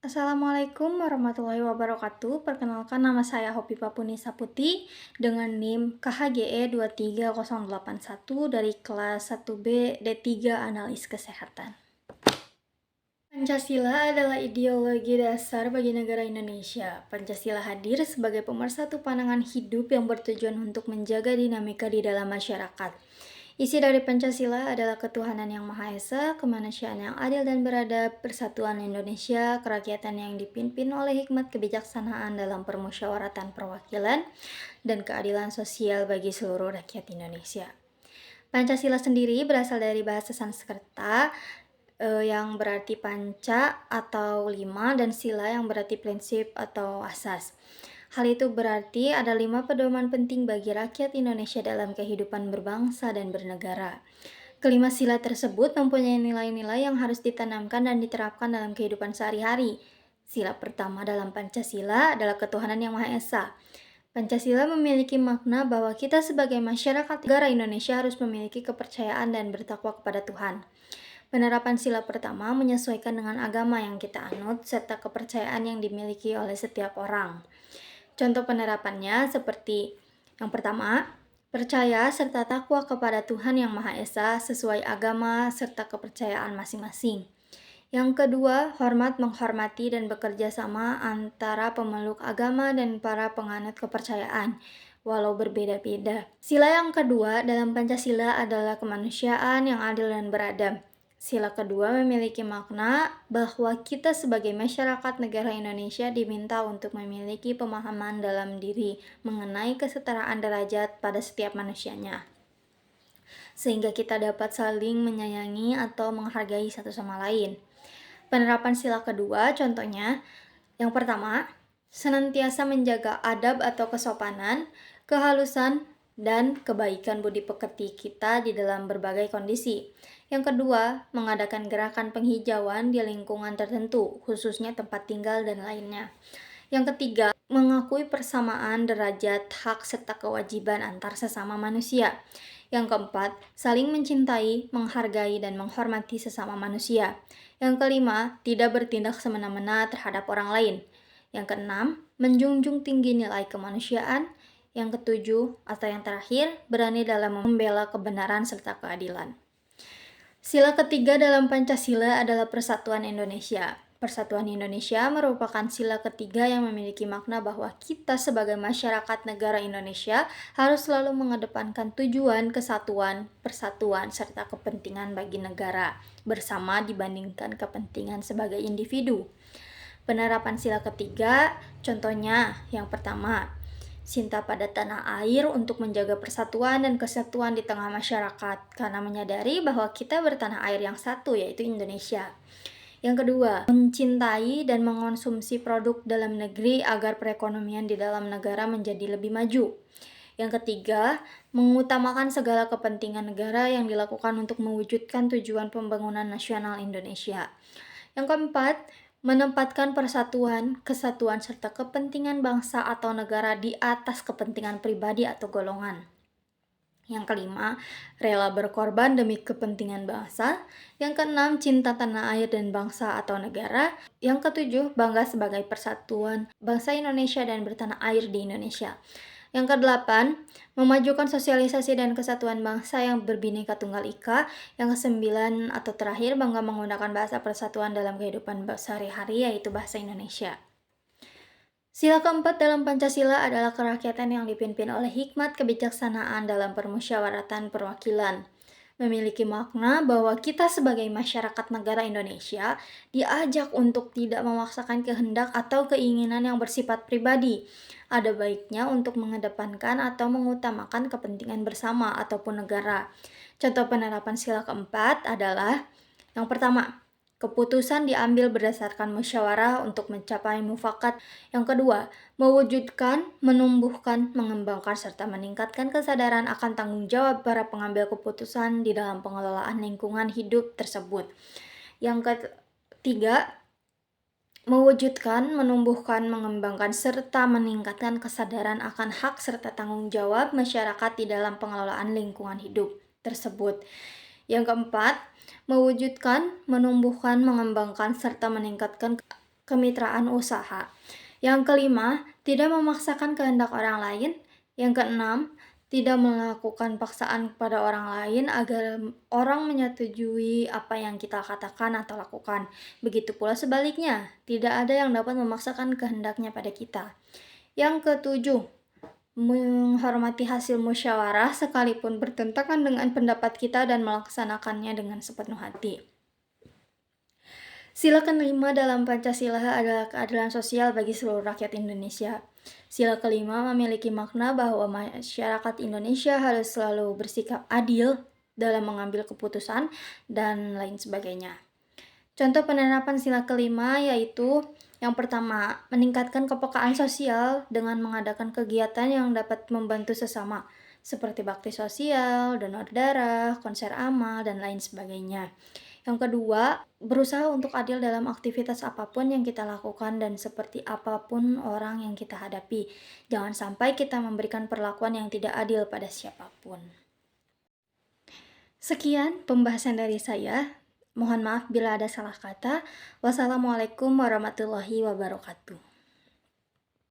Assalamualaikum warahmatullahi wabarakatuh. Perkenalkan nama saya Hopipa Punisa Putri dengan NIM KHGE 23081 dari kelas 1B D3 Analis Kesehatan. Pancasila adalah ideologi dasar bagi negara Indonesia. Pancasila hadir sebagai pemersatu pandangan hidup yang bertujuan untuk menjaga dinamika di dalam masyarakat. Isi dari Pancasila adalah ketuhanan yang Maha Esa, kemanusiaan yang adil dan beradab, persatuan Indonesia, kerakyatan yang dipimpin oleh hikmat kebijaksanaan dalam permusyawaratan perwakilan, dan keadilan sosial bagi seluruh rakyat Indonesia. Pancasila sendiri berasal dari bahasa Sanskerta yang berarti panca atau lima dan sila yang berarti prinsip atau asas. Hal itu berarti ada 5 pedoman penting bagi rakyat Indonesia dalam kehidupan berbangsa dan bernegara. Kelima sila tersebut mempunyai nilai-nilai yang harus ditanamkan dan diterapkan dalam kehidupan sehari-hari. Sila pertama dalam Pancasila adalah ketuhanan yang Maha Esa. Pancasila memiliki makna bahwa kita sebagai masyarakat negara Indonesia harus memiliki kepercayaan dan bertakwa kepada Tuhan. Penerapan sila pertama menyesuaikan dengan agama yang kita anut serta kepercayaan yang dimiliki oleh setiap orang. Contoh penerapannya seperti yang pertama, percaya serta takwa kepada Tuhan Yang Maha Esa sesuai agama serta kepercayaan masing-masing. Yang kedua, hormat menghormati dan bekerja sama antara pemeluk agama dan para penganut kepercayaan, walau berbeda-beda. Sila yang kedua dalam Pancasila adalah kemanusiaan yang adil dan beradab. Sila kedua memiliki makna bahwa kita sebagai masyarakat negara Indonesia diminta untuk memiliki pemahaman dalam diri mengenai kesetaraan derajat pada setiap manusianya, sehingga kita dapat saling menyayangi atau menghargai satu sama lain. Penerapan sila kedua contohnya, yang pertama, senantiasa menjaga adab atau kesopanan, kehalusan, dan kebaikan budi pekerti kita di dalam berbagai kondisi. Yang kedua, mengadakan gerakan penghijauan di lingkungan tertentu, khususnya tempat tinggal dan lainnya. Yang ketiga, mengakui persamaan derajat, hak, serta kewajiban antar sesama manusia. Yang keempat, saling mencintai, menghargai, dan menghormati sesama manusia. Yang kelima, tidak bertindak semena-mena terhadap orang lain. Yang keenam, menjunjung tinggi nilai kemanusiaan. Yang ketujuh, atau yang terakhir, berani dalam membela kebenaran serta keadilan. Sila ketiga dalam Pancasila adalah Persatuan Indonesia. Persatuan Indonesia merupakan sila ketiga yang memiliki makna bahwa kita sebagai masyarakat negara Indonesia harus selalu mengedepankan tujuan kesatuan, persatuan, serta kepentingan bagi negara bersama dibandingkan kepentingan sebagai individu. Penerapan sila ketiga, contohnya yang pertama, cinta pada tanah air untuk menjaga persatuan dan kesatuan di tengah masyarakat karena menyadari bahwa kita bertanah air yang satu yaitu Indonesia. Yang kedua, mencintai dan mengonsumsi produk dalam negeri agar perekonomian di dalam negara menjadi lebih maju. Yang ketiga, mengutamakan segala kepentingan negara yang dilakukan untuk mewujudkan tujuan pembangunan nasional Indonesia. Yang keempat, menempatkan persatuan, kesatuan, serta kepentingan bangsa atau negara di atas kepentingan pribadi atau golongan. Yang kelima, rela berkorban demi kepentingan bangsa. Yang keenam, cinta tanah air dan bangsa atau negara. Yang ketujuh, bangga sebagai persatuan bangsa Indonesia dan bertanah air di Indonesia. Yang kedelapan, memajukan sosialisasi dan kesatuan bangsa yang berbineka tunggal ika. Yang kesembilan atau terakhir, bangga menggunakan bahasa persatuan dalam kehidupan sehari-hari yaitu bahasa Indonesia. Sila keempat dalam Pancasila adalah kerakyatan yang dipimpin oleh hikmat kebijaksanaan dalam permusyawaratan perwakilan. Memiliki makna bahwa kita sebagai masyarakat negara Indonesia diajak untuk tidak memaksakan kehendak atau keinginan yang bersifat pribadi. Ada baiknya untuk mengedepankan atau mengutamakan kepentingan bersama ataupun negara. Contoh penerapan sila keempat adalah yang pertama, keputusan diambil berdasarkan musyawarah untuk mencapai mufakat. Yang kedua, mewujudkan, menumbuhkan, mengembangkan, serta meningkatkan kesadaran akan tanggung jawab para pengambil keputusan di dalam pengelolaan lingkungan hidup tersebut. Yang ketiga, mewujudkan, menumbuhkan, mengembangkan, serta meningkatkan kesadaran akan hak serta tanggung jawab masyarakat di dalam pengelolaan lingkungan hidup tersebut. Yang keempat, mewujudkan, menumbuhkan, mengembangkan, serta meningkatkan kemitraan usaha. Yang kelima, tidak memaksakan kehendak orang lain. Yang keenam, tidak melakukan paksaan kepada orang lain agar orang menyetujui apa yang kita katakan atau lakukan. Begitu pula sebaliknya, tidak ada yang dapat memaksakan kehendaknya pada kita. Yang ketujuh, menghormati hasil musyawarah sekalipun bertentangan dengan pendapat kita dan melaksanakannya dengan sepenuh hati. Sila kelima dalam Pancasila adalah keadilan sosial bagi seluruh rakyat Indonesia. Sila kelima memiliki makna bahwa masyarakat Indonesia harus selalu bersikap adil dalam mengambil keputusan dan lain sebagainya. Contoh penerapan sila kelima yaitu yang pertama, meningkatkan kepekaan sosial dengan mengadakan kegiatan yang dapat membantu sesama, seperti bakti sosial, donor darah, konser amal, dan lain sebagainya. Yang kedua, berusaha untuk adil dalam aktivitas apapun yang kita lakukan dan seperti apapun orang yang kita hadapi. Jangan sampai kita memberikan perlakuan yang tidak adil pada siapapun. Sekian pembahasan dari saya. Mohon maaf bila ada salah kata. Wassalamualaikum warahmatullahi wabarakatuh.